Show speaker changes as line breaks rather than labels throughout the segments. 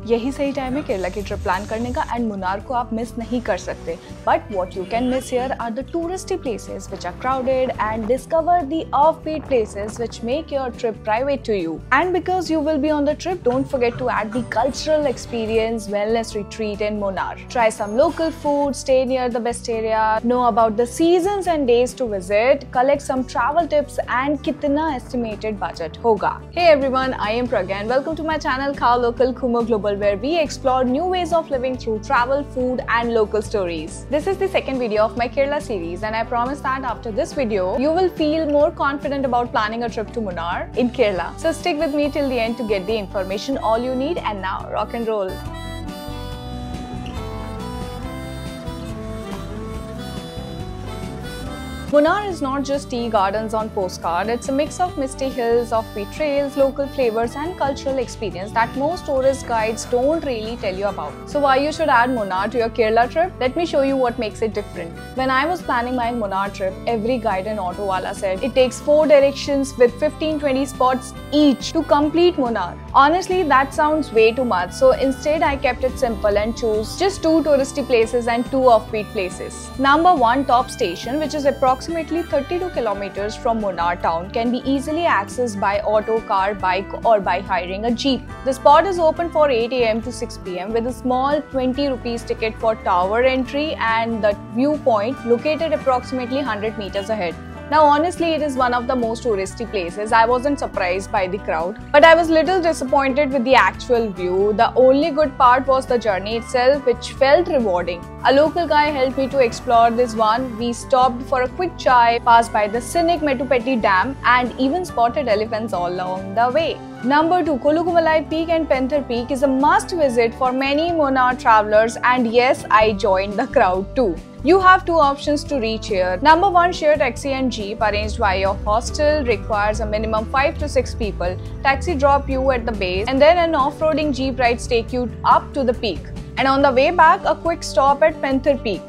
यही सही टाइम है केरला की ट्रिप प्लान करने का एंड मुन्नार को आप मिस नहीं कर सकते. But what you can miss here are the touristy places which are crowded and discover the offbeat places which make your trip private to you. And because you will be on the trip, don't forget to add the cultural experience wellness retreat in Munnar. Try some local food, stay near the best area, know about the seasons and days to visit, collect some travel tips and kitna estimated budget hoga. Hey everyone, I am Pragya and welcome to my channel Khao Local Kumo Global, where we explore new ways of living through travel, food and local stories. This is the second video of my Kerala series and I promise that after this video, you will feel more confident about planning a trip to Munnar in Kerala. So stick with me till the end to get the information all you need, and now rock and roll. Munnar is not just tea gardens on postcard, it's a mix of misty hills, offbeat trails, local flavors and cultural experience that most tourist guides don't really tell you about. So why you should add Munnar to your Kerala trip? Let me show you what makes it different. When I was planning my Munnar trip, every guide and auto wala said it takes 4 directions with 15-20 spots each to complete Munnar. Honestly, that sounds way too much, so instead I kept it simple and chose just 2 touristy places and 2 offbeat places. Number 1, Top Station, which is approximately 32 kilometers from Munnar town, can be easily accessed by auto, car, bike or by hiring a jeep. The spot is open for 8 AM to 6 PM with a small 20 rupees ticket for tower entry and the viewpoint located approximately 100 meters ahead. Now honestly, it is one of the most touristy places. I wasn't surprised by the crowd, but I was little disappointed with the actual view. The only good part was the journey itself, which felt rewarding. A local guy helped me to explore this one. We stopped for a quick chai, passed by the scenic Metupetti Dam and even spotted elephants all along the way. Number 2, Kolugumalai Peak and Panther Peak is a must visit for many Munnar travelers, and yes, I joined the crowd too. You have 2 options to reach here. Number 1, share taxi and jeep arranged by your hostel, requires a minimum 5 to 6 people. Taxi drop you at the base and then an off-roading jeep rides take you up to the peak. And on the way back, a quick stop at Panther Peak.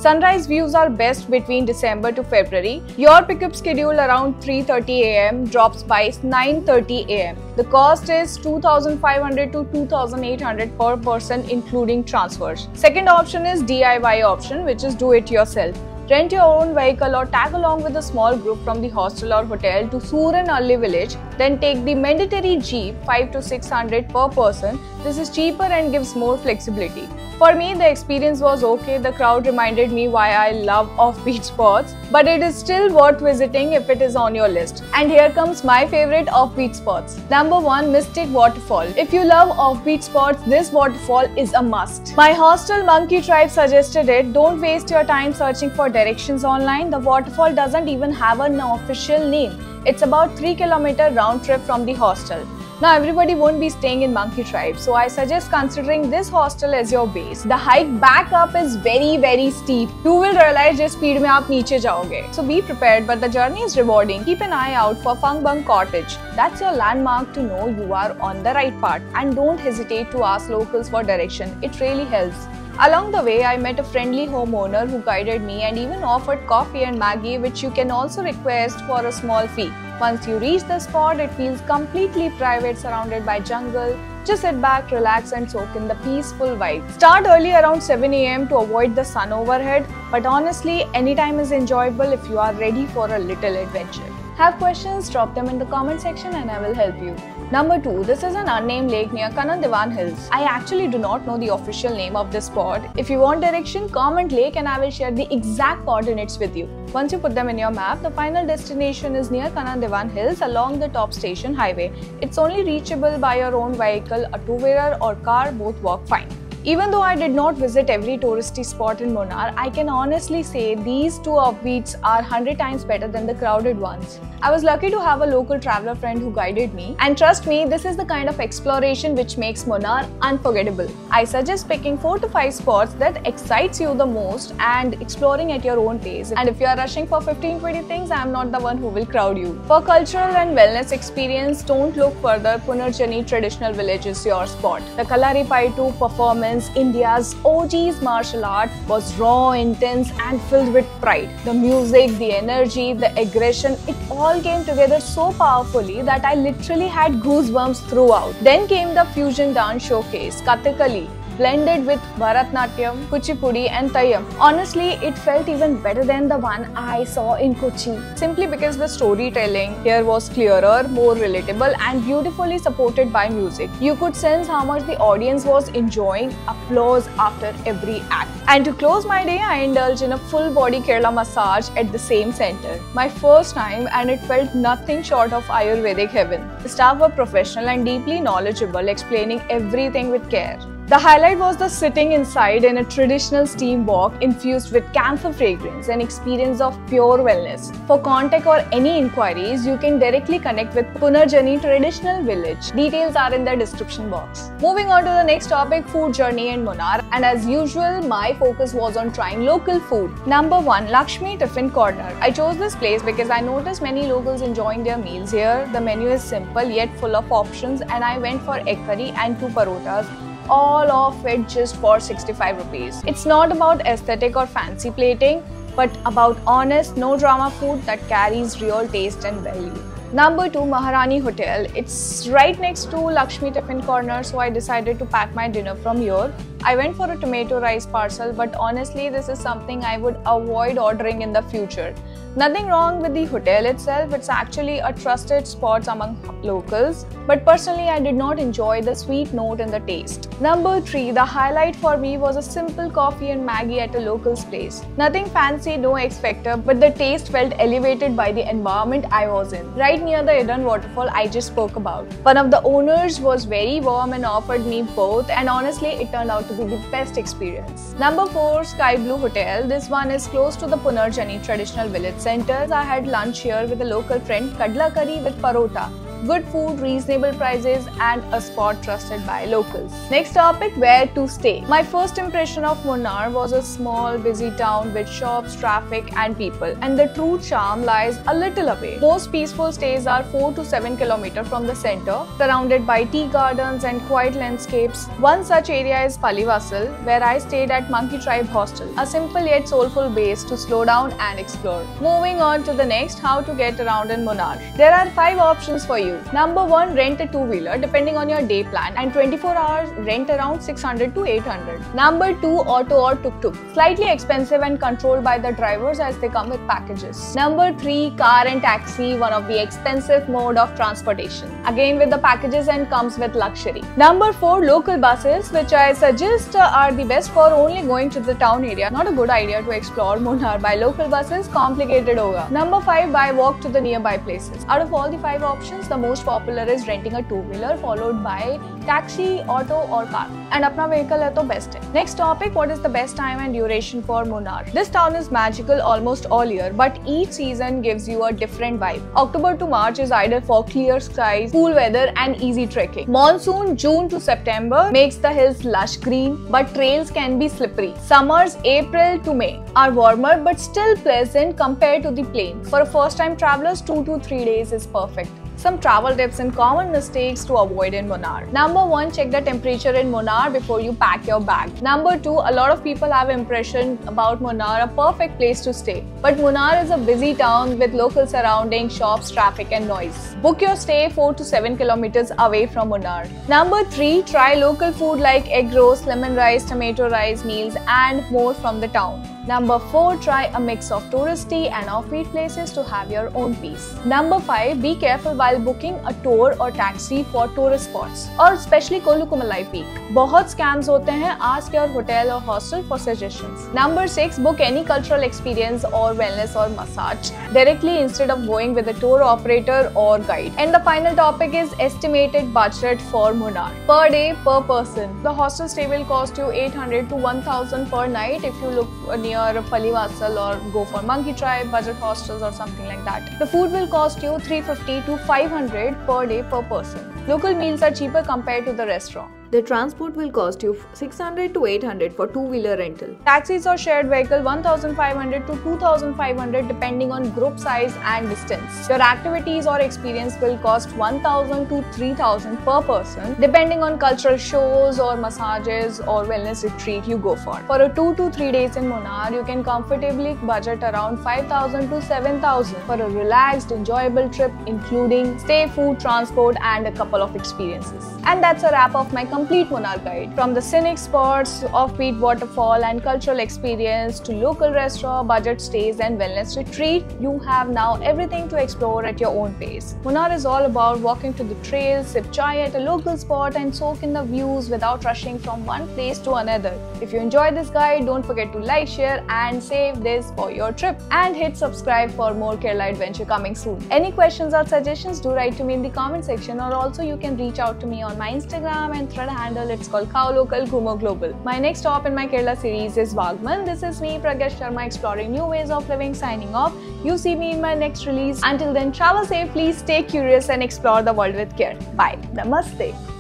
Sunrise views are best between December to February. Your pickup schedule around 3:30 AM, drops by 9:30 AM. The cost is 2,500 to 2,800 per person including transfers. Second option is DIY option, which is do it yourself. Rent your own vehicle or tag along with a small group from the hostel or hotel to Suran Early Village. Then take the mandatory jeep 5 to 600 per person. This is cheaper and gives more flexibility. For me, the experience was okay. The crowd reminded me why I love offbeat spots, but it is still worth visiting if it is on your list. And here comes my favorite offbeat spots. Number 1, Mystic Waterfall. If you love offbeat spots, this waterfall is a must. My hostel Monkey Tribe suggested it. Don't waste your time searching for directions online. The waterfall doesn't even have an official name. It's about 3 kilometer round trip from the hostel. Now everybody won't be staying in Monkey Tribe, so I suggest considering this hostel as your base. The hike back up is very steep. You will realize just speed में आप नीचे जाओगे. So be prepared, but the journey is rewarding. Keep an eye out for Phang Bang Cottage. That's your landmark to know you are on the right path. And don't hesitate to ask locals for direction. It really helps. Along the way, I met a friendly homeowner who guided me and even offered coffee and Maggi, which you can also request for a small fee. Once you reach the spot, it feels completely private, surrounded by jungle. Just sit back, relax and soak in the peaceful vibe. Start early around 7 AM to avoid the sun overhead, but honestly, any time is enjoyable if you are ready for a little adventure. Have questions? Drop them in the comment section and I will help you. Number 2, this is an unnamed lake near Kannan Devan Hills. I actually do not know the official name of this spot. If you want direction, comment lake and I will share the exact coordinates with you. Once you put them in your map, the final destination is near Kannan Devan Hills along the Top Station highway. It's only reachable by your own vehicle, a 2-wheeler or car, both work fine. Even though I did not visit every touristy spot in Munnar, I can honestly say these 2 offbeats are 100 times better than the crowded ones. I was lucky to have a local traveler friend who guided me, and trust me, this is the kind of exploration which makes Munnar unforgettable. I suggest picking 4 to 5 spots that excites you the most and exploring at your own pace. And if you are rushing for 15-20 things, I am not the one who will crowd you. For cultural and wellness experience, don't look further. Punarjani Traditional Village is your spot. The Kalaripayattu performance experience India's OG's martial art was raw, intense and filled with pride. The music, the energy, the aggression, it all came together so powerfully that I literally had goosebumps throughout. Then came the fusion dance showcase, Kathakali, blended with Bharatnatyam, Kuchipudi and Tayyam. Honestly, it felt even better than the one I saw in Kochi. Simply because the storytelling here was clearer, more relatable and beautifully supported by music. You could sense how much the audience was enjoying applause after every act. And to close my day, I indulged in a full body Kerala massage at the same center. My first time, and it felt nothing short of Ayurvedic heaven. The staff were professional and deeply knowledgeable, explaining everything with care. The highlight was the sitting inside in a traditional steam walk infused with camphor fragrance, an experience of pure wellness. For contact or any inquiries, you can directly connect with Punarjani Traditional Village. Details are in the description box. Moving on to the next topic, food journey in Munnar. And as usual, my focus was on trying local food. Number 1, Lakshmi Tiffin Corner. I chose this place because I noticed many locals enjoying their meals here. The menu is simple yet full of options, and I went for egg curry and 2 parotas, all of it just for 65 rupees. It's not about aesthetic or fancy plating, but about honest, no drama food that carries real taste and value. Number 2, Maharani Hotel. It's right next to Lakshmi Tiffin Corner, so I decided to pack my dinner from here. I went for a tomato rice parcel, but honestly, this is something I would avoid ordering in the future. Nothing wrong with the hotel itself, it's actually a trusted spot among locals, but personally I did not enjoy the sweet note in the taste. Number 3, the highlight for me was a simple coffee and Maggie at a local's place. Nothing fancy, no X factor, but the taste felt elevated by the environment I was in, right near the Eden waterfall I just spoke about. One of the owners was very warm and offered me both, and honestly it turned out to be the best experience. Number 4, Sky Blue Hotel. This one is close to the Punarjani Traditional Village Center. I had lunch here with a local friend, kadla curry with parota. Good food, reasonable prices and a spot trusted by locals. Next topic, where to stay. My first impression of Munnar was a small, busy town with shops, traffic and people, and the true charm lies a little away. Most peaceful stays are 4 to 7 km from the center, surrounded by tea gardens and quiet landscapes. One such area is Pallivasal, where I stayed at Monkey Tribe Hostel, a simple yet soulful base to slow down and explore. Moving on to the next, how to get around in Munnar. There are 5 options for you. Number 1, rent a 2-wheeler depending on your day plan, and 24 hours rent around 600 to 800. Number 2, auto or tuk-tuk. Slightly expensive and controlled by the drivers as they come with packages. Number 3, car and taxi, one of the expensive mode of transportation. Again with the packages and comes with luxury. Number 4, local buses, which I suggest are the best for only going to the town area. Not a good idea to explore Munnar by local buses, complicated hoga. Number 5, by walk to the nearby places. Out of all the 5 options, the most popular is renting a 2-wheeler followed by taxi, auto or car. And apna vehicle hai to best hai. Next topic, what is the best time and duration for Munnar? This town is magical almost all year, but each season gives you a different vibe. October to March is ideal for clear skies, cool weather and easy trekking. Monsoon, June to September, makes the hills lush green, but trails can be slippery. Summers, April to May, are warmer but still pleasant compared to the plains. For a first-time travelers, 2 to 3 days is perfect. Some travel tips and common mistakes to avoid in Munnar. Number 1, check the temperature in Munnar before you pack your bag. Number 2, a lot of people have impression about Munnar, a perfect place to stay. But Munnar is a busy town with local surroundings, shops, traffic and noise. Book your stay 4 to 7 kilometers away from Munnar. Number 3, try local food like egg roast, lemon rice, tomato rice meals and more from the town. Number 4, try a mix of touristy and offbeat places to have your own peace. Number 5, be careful while booking a tour or taxi for tourist spots, or especially Kolukumalai Peak. बहुत scams होते हैं, ask your hotel or hostel for suggestions. Number 6, book any cultural experience or wellness or massage directly instead of going with a tour operator or guide. And the final topic is estimated budget for Munnar. Per day, per person. The hostel stay will cost you 800 to 1000 per night if you look near Pallivasal or go for Monkey Tribe, budget hostels or something like that. The food will cost you 350 to 500 per day per person. Local meals are cheaper compared to the restaurant.
The transport will cost you 600 to 800 for two-wheeler rental.
Taxis or shared vehicle 1500 to 2500 depending on group size and distance. Your activities or experience will cost 1000 to 3000 per person depending on cultural shows or massages or wellness retreat you go for. For a 2 to 3 days in Munnar, you can comfortably budget around 5000 to 7000 for a relaxed, enjoyable trip including stay, food, transport and a couple of experiences. And that's a wrap of my complete Munnar guide. From the scenic spots, offbeat waterfall and cultural experience to local restaurant, budget stays and wellness retreat, you have now everything to explore at your own pace. Munnar is all about walking to the trails, sip chai at a local spot and soak in the views without rushing from one place to another. If you enjoyed this guide, don't forget to like, share and save this for your trip. And hit subscribe for more Kerala adventure coming soon. Any questions or suggestions, do write to me in the comment section, or also you can reach out to me on my Instagram and thread handle. It's called KhaoLocal Ghumo Global. My next stop in my Kerala series is Wagman. This is me, Pragya Sharma, exploring new ways of living, signing off. You see me in my next release. Until then, travel safely, stay curious and explore the world with care. Bye. Namaste.